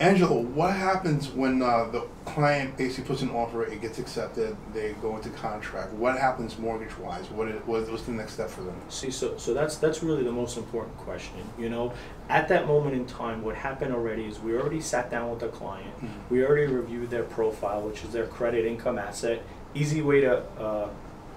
Angelo, what happens when the client basically puts an offer, it gets accepted, they go into contract? What happens mortgage-wise? What's the next step for them? See, so that's really the most important question. You know, at that moment in time, what happened already is we already sat down with the client. Mm-hmm. We already reviewed their profile, which is their credit, income, asset. Easy way to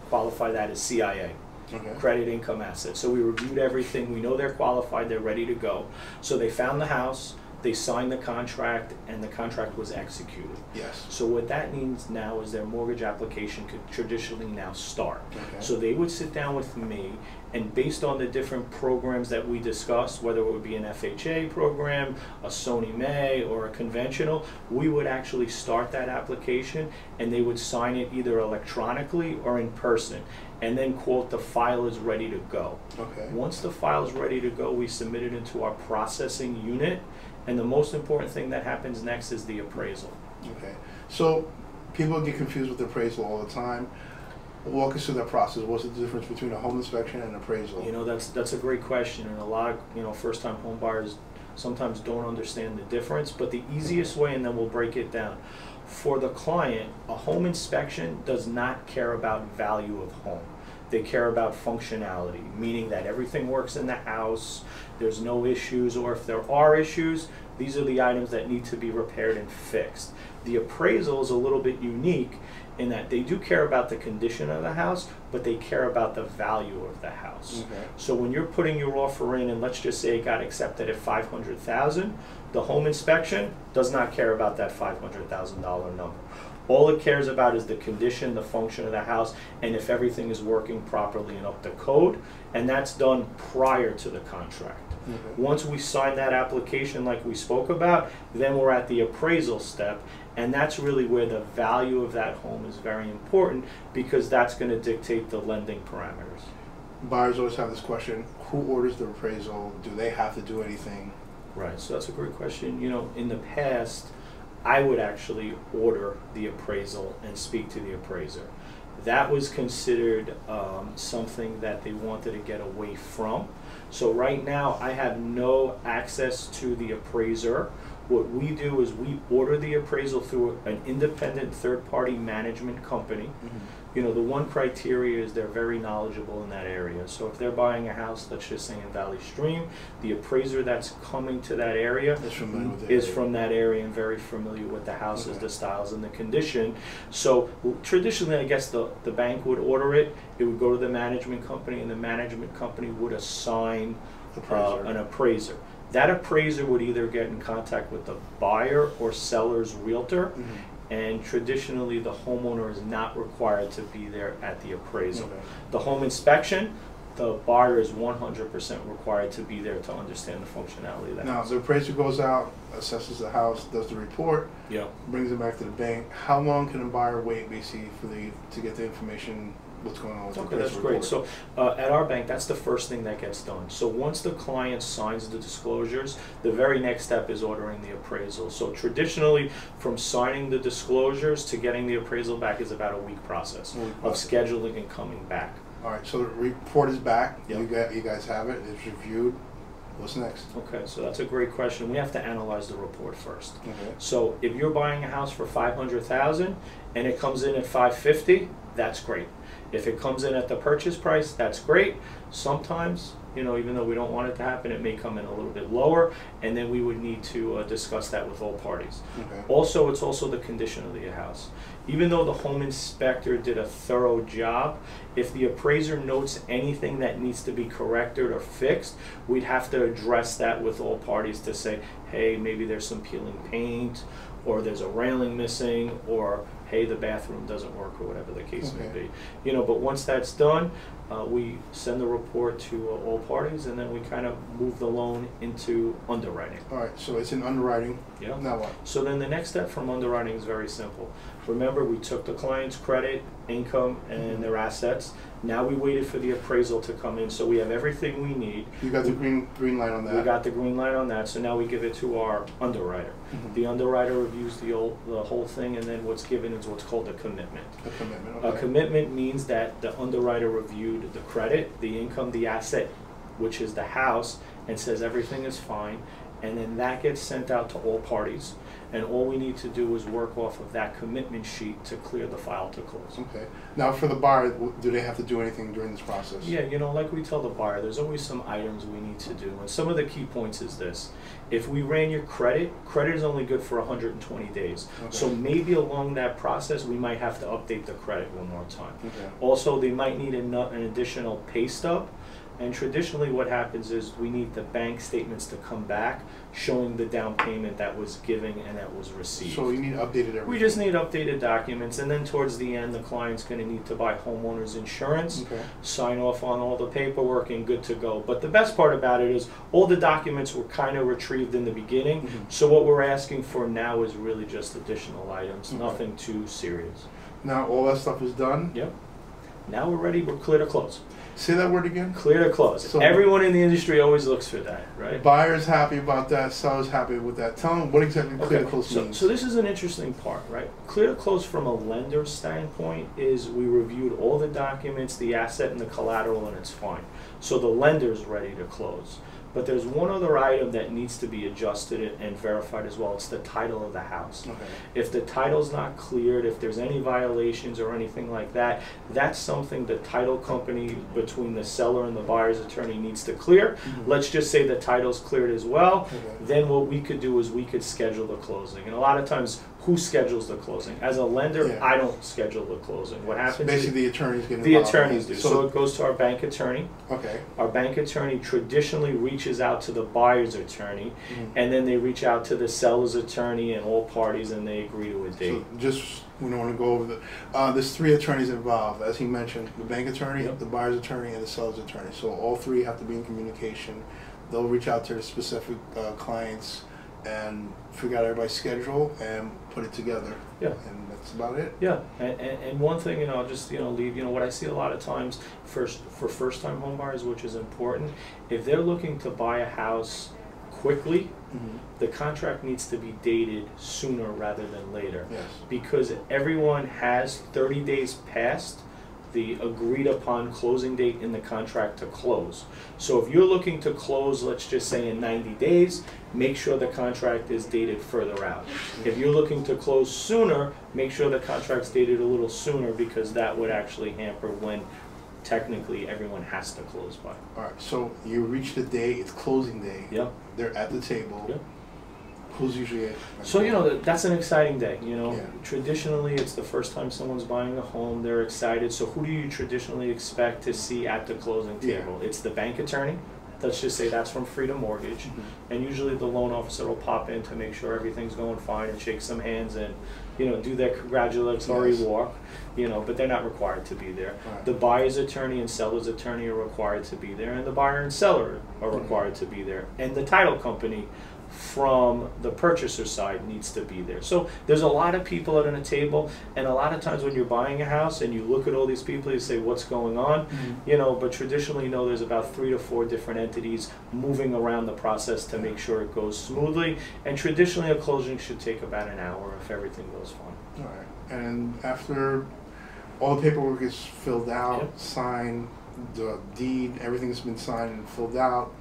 qualify that is CIA. Okay. Credit, income, asset. So we reviewed everything. We know they're qualified. They're ready to go. So they found the house. They signed the contract, and the contract was executed. Yes. So what that means now is their mortgage application could traditionally now start. Okay. So they would sit down with me, and based on the different programs that we discussed, whether it would be an FHA program, a Sony May, or a conventional, we would actually start that application, and they would sign it either electronically or in person, and then quote, the file is ready to go. Okay. Once the file is ready to go, we submit it into our processing unit. And the most important thing that happens next is the appraisal. Okay. So people get confused with appraisal all the time. Walk us through that process. What's the difference between a home inspection and appraisal? You know, that's a great question, and a lot of first-time home buyers sometimes don't understand the difference. But the easiest way, and then we'll break it down. For the client, a home inspection does not care about value of home. They care about functionality, meaning that everything works in the house, there's no issues, or if there are issues, these are the items that need to be repaired and fixed. The appraisal is a little bit unique in that they do care about the condition of the house, but they care about the value of the house. Okay. So when you're putting your offer in, and let's just say it got accepted at $500,000, the home inspection does not care about that $500,000 number. All it cares about is the condition, the function of the house, and if everything is working properly and up to code, and that's done prior to the contract. Mm-hmm. Once we sign that application like we spoke about, then we're at the appraisal step, and that's really where the value of that home is very important, because that's going to dictate the lending parameters. Buyers always have this question, who orders the appraisal? Do they have to do anything? Right, so that's a great question. You know, in the past, I would actually order the appraisal and speak to the appraiser. That was considered something that they wanted to get away from. So right now, I have no access to the appraiser. What we do is we order the appraisal through an independent third-party management company. Mm-hmm. You know, the one criteria is they're very knowledgeable in that area. So if they're buying a house, let's just say in Valley Stream, the appraiser that's coming to that area is from that area and very familiar with the houses, okay, the styles, and the condition. So traditionally, I guess the bank would order it. It would go to the management company, and the management company would assign an appraiser. That appraiser would either get in contact with the buyer or seller's realtor. Mm-hmm. And traditionally, the homeowner is not required to be there at the appraisal. Okay. The home inspection, the buyer is 100% required to be there to understand the functionality of that. Now, the appraiser goes out, assesses the house, does the report, yep, brings it back to the bank. How long can a buyer wait, basically, to get the information? What's going on with the okay, that's report? Great. So at our bank, that's the first thing that gets done. So once the client signs the disclosures, the very next step is ordering the appraisal. So traditionally, from signing the disclosures to getting the appraisal back is about a week process of scheduling and coming back. All right, so the report is back. Yep. You guys have it. It's reviewed. What's next? Okay, so that's a great question. We have to analyze the report first. Okay. So if you're buying a house for $500,000 and it comes in at $550,000, that's great. If it comes in at the purchase price, that's great. Sometimes, you know, even though we don't want it to happen, it may come in a little bit lower, and then we would need to discuss that with all parties. Okay. Also, it's also the condition of the house. Even though the home inspector did a thorough job, if the appraiser notes anything that needs to be corrected or fixed, we'd have to address that with all parties to say, hey, maybe there's some peeling paint, or there's a railing missing, or hey, the bathroom doesn't work, or whatever the case may be. You know, but once that's done, we send the report to all parties, and then we kind of move the loan into underwriting. All right, so it's in underwriting. Yeah. Now what? So then the next step from underwriting is very simple. Remember, we took the client's credit, income, and their assets. Now we waited for the appraisal to come in, so we have everything we need. You got the green light on that? We got the green light on that, so now we give it to our underwriter. Mm-hmm. The underwriter reviews the whole thing, and then what's given is what's called a commitment. A commitment, okay. A commitment means that the underwriter reviewed the credit, the income, the asset, which is the house, and says everything is fine. and then that gets sent out to all parties. And all we need to do is work off of that commitment sheet to clear the file to close. Okay. Now, for the buyer, do they have to do anything during this process? Yeah, you know, like we tell the buyer, there's always some items we need to do. And some of the key points is this. If we ran your credit is only good for 120 days. Okay. So maybe along that process, we might have to update the credit one more time. Okay. Also, they might need an additional pay stub. And traditionally what happens is we need the bank statements to come back showing the down payment that was given and that was received. So you need updated everything? We just need updated documents, and then towards the end the client's going to need to buy homeowner's insurance, Okay. sign off on all the paperwork, and good to go. But the best part about it is all the documents were kind of retrieved in the beginning, so what we're asking for now is really just additional items, nothing too serious. Now all that stuff is done? Yep. Now we're ready, we're clear to close. Say that word again? Clear to close. So everyone in the industry always looks for that, right? Buyer's happy about that, seller's happy with that. Tell them what exactly clear to close means. So this is an interesting part, right? Clear to close from a lender's standpoint is we reviewed all the documents, the asset and the collateral, and it's fine. So the lender's ready to close. But there's one other item that needs to be adjusted and verified as well. It's the title of the house. Okay. If the title's not cleared, if there's any violations or anything like that, that's something the title company between the seller and the buyer's attorney needs to clear. Let's just say the title's cleared as well. Okay. Then what we could do is we could schedule the closing. And a lot of times, who schedules the closing? As a lender, Yeah. I don't schedule the closing. What happens Basically, is the attorneys get the involved. attorneys do. So it goes to our bank attorney. Okay. Our bank attorney traditionally reaches out to the buyer's attorney, and then they reach out to the seller's attorney and all parties, and they agree to a date. So just, we don't want to go over the, there's 3 attorneys involved, as he mentioned, the bank attorney, Yep. the buyer's attorney, and the seller's attorney. So all 3 have to be in communication. They'll reach out to their specific clients and figure out everybody's schedule and put it together. Yeah. And that's about it. Yeah, and one thing, you know, I'll just, you know, leave, you know, what I see a lot of times for first-time home buyers, which is important, if they're looking to buy a house quickly, the contract needs to be dated sooner rather than later. Yes. Because everyone has 30 days past the agreed upon closing date in the contract to close. So if you're looking to close, let's just say in 90 days, make sure the contract is dated further out. If you're looking to close sooner, make sure the contract's dated a little sooner, because that would actually hamper when technically everyone has to close by. All right. So you reach the day, it's closing day. Yep. They're at the table. Yep. Who's usually at? So, you know, that's an exciting day, you know. Yeah. Traditionally, it's the first time someone's buying a home, they're excited. So who do you traditionally expect to see at the closing table? Yeah. It's the bank attorney. Let's just say that's from Freedom Mortgage. And usually the loan officer will pop in to make sure everything's going fine and shake some hands and, you know, do their congratulatory walk, you know, but they're not required to be there. Right. The buyer's attorney and seller's attorney are required to be there, and the buyer and seller are required to be there. And the title company from the purchaser side needs to be there. So there's a lot of people at a table, and a lot of times when you're buying a house and you look at all these people, you say, what's going on? You know, but traditionally, you know, there's about 3 to 4 different entities moving around the process to make sure it goes smoothly. And traditionally, a closing should take about an hour if everything goes fine. All right. And after all the paperwork is filled out, signed, the deed, everything's been signed and filled out,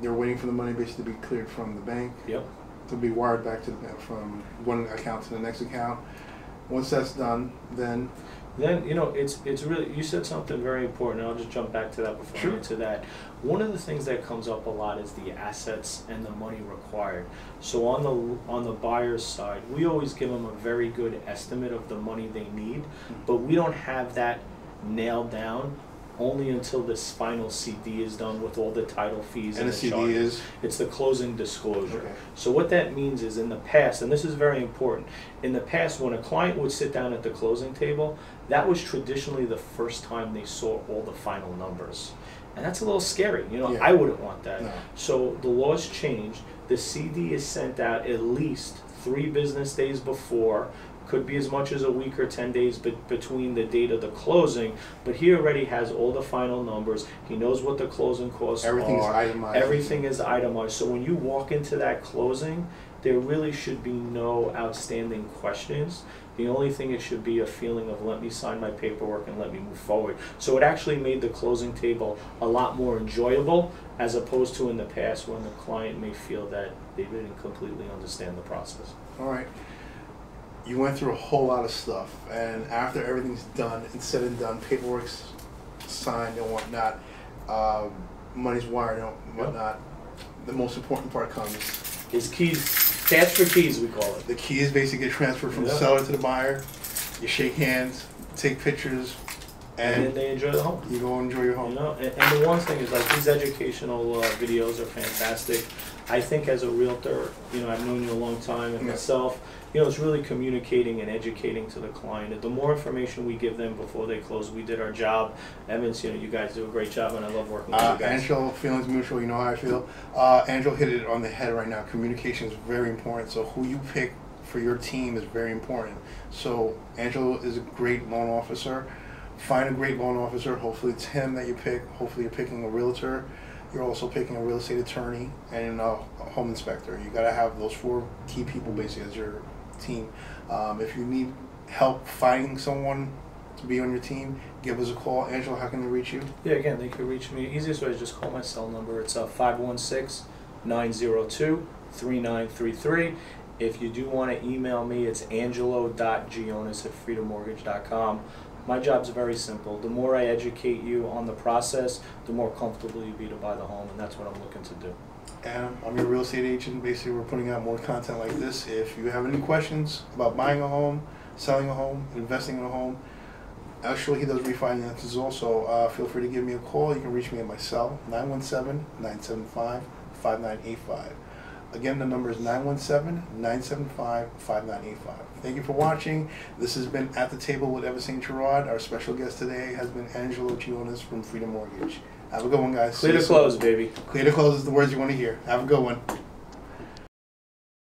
they're waiting for the money basically to be cleared from the bank. Yep. To be wired back to the, from one account to the next account. Once that's done, then you know, it's really, you said something very important, and I'll just jump back to that before I get to that. One of the things that comes up a lot is the assets and the money required. So on the buyer's side, we always give them a very good estimate of the money they need, but we don't have that nailed down only until this final CD is done with all the title fees and the CD charges. is? It's the closing disclosure. Okay. So what that means is, in the past, and this is very important, in the past when a client would sit down at the closing table, that was traditionally the first time they saw all the final numbers. And that's a little scary, you know. I wouldn't want that. No. So the laws changed. The CD is sent out at least 3 business days before, Could be as much as a week or 10 days between the date of the closing, but he already has all the final numbers. He knows what the closing costs Everything are. is itemized. Everything is itemized. So when you walk into that closing, there really should be no outstanding questions. The only thing, it should be a feeling of, let me sign my paperwork and let me move forward. So it actually made the closing table a lot more enjoyable, as opposed to in the past when the client may feel that they didn't completely understand the process. All right. You went through a whole lot of stuff, and after everything's done and said and done, paperwork's signed and whatnot, money's wired and whatnot, the most important part comes. His keys. Transfer keys, we call it. The keys basically get transferred from the seller to the buyer. You shake hands, take pictures, and then they enjoy the home. You go enjoy your home. You know, and the one thing is, like, these educational videos are fantastic. I think as a realtor, you know, I've known you a long time, and myself, you know, it's really communicating and educating to the client. The more information we give them before they close, we did our job. Evans, you know, you guys do a great job, and I love working with you guys. Angelo, feelings mutual, you know how I feel. Angelo hit it on the head right now. Communication is very important, so who you pick for your team is very important. So Angelo is a great loan officer. Find a great loan officer. Hopefully it's him that you pick. Hopefully you're picking a realtor. You're also picking a real estate attorney and a home inspector. You got to have those 4 key people basically as your team. If you need help finding someone to be on your team, give us a call. Angelo, how can they reach you? Yeah, again, they can reach me. Easiest way is just call my cell number. It's 516-902-3933. If you do want to email me, it's angelo.gionis@freedommortgage.com. My job's very simple. The more I educate you on the process, the more comfortable you be to buy the home, and that's what I'm looking to do. And I'm your real estate agent. Basically, we're putting out more content like this. If you have any questions about buying a home, selling a home, investing in a home, actually he does refinances also, feel free to give me a call. You can reach me at my cell, 917-975-5985. Again, the number is 917-975-5985. Thank you for watching. This has been At the Table with Saint-Gerard. Our special guest today has been Angelo Gionis from Freedom Mortgage. Have a good one, guys. Clear to close, baby. Clear to close is the words you want to hear. Have a good one.